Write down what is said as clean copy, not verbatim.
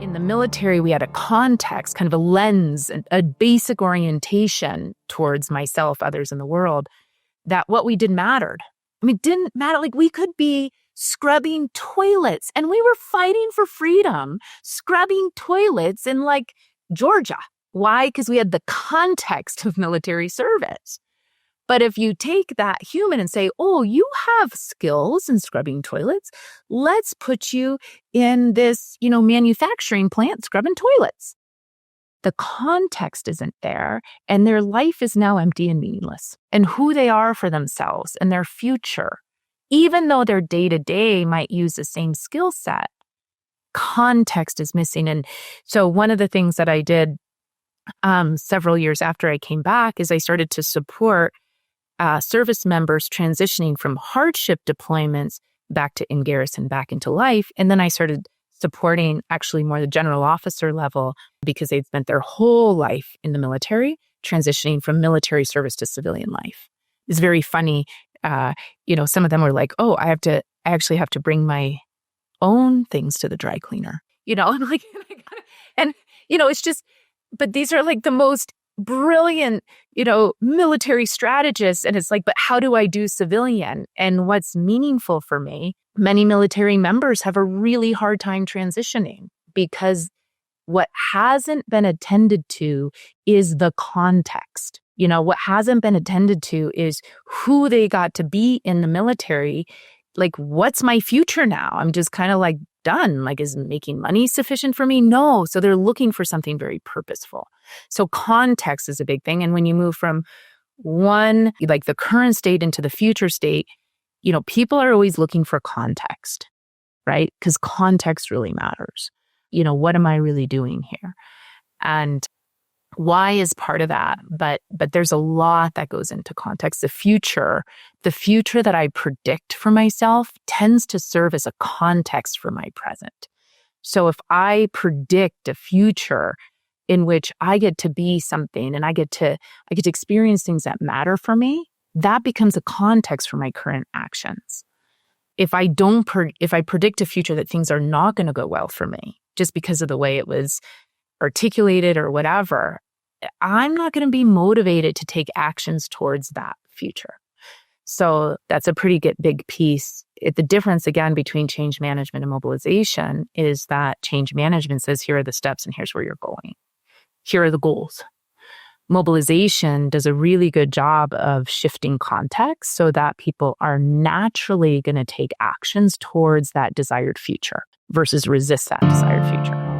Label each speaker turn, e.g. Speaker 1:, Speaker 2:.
Speaker 1: In the military, we had a context, kind of a lens, a basic orientation towards myself, others in the world, that what we did mattered. I mean, it didn't matter. Like, we could be scrubbing toilets, and we were fighting for freedom, scrubbing toilets in like Georgia. Why? Because we had the context of military service. But if you take that human and say, oh, you have skills in scrubbing toilets, let's put you in this, manufacturing plant scrubbing toilets. The context isn't there, and their life is now empty and meaningless. And who they are for themselves and their future, even though their day-to-day might use the same skill set, context is missing. And so one of the things that I did several years after I came back is I started to support service members transitioning from hardship deployments back to in garrison, back into life. And then I started supporting actually more the general officer level because they'd spent their whole life in the military, transitioning from military service to civilian life. It's very funny. Some of them were like, oh, I actually have to bring my own things to the dry cleaner, and it's just, but these are like the most brilliant, military strategists. And it's like, but how do I do civilian? And what's meaningful for me, many military members have a really hard time transitioning because what hasn't been attended to is the context. What hasn't been attended to is who they got to be in the military. Like, what's my future now? I'm just kind of like done. Like, is making money sufficient for me? No. So they're looking for something very purposeful. So context is a big thing. And when you move from one, like the current state into the future state, people are always looking for context, right? Because context really matters. What am I really doing here? And why is part of that, but there's a lot that goes into context. The future that I predict for myself tends to serve as a context for my present. So if I predict a future in which I get to be something and I get to experience things that matter for me, that becomes a context for my current actions. If I predict a future that things are not going to go well for me just because of the way it was articulated or whatever, I'm not going to be motivated to take actions towards that future. So that's a pretty big piece. The difference, again, between change management and mobilization is that change management says, here are the steps and here's where you're going. Here are the goals. Mobilization does a really good job of shifting context so that people are naturally going to take actions towards that desired future versus resist that desired future.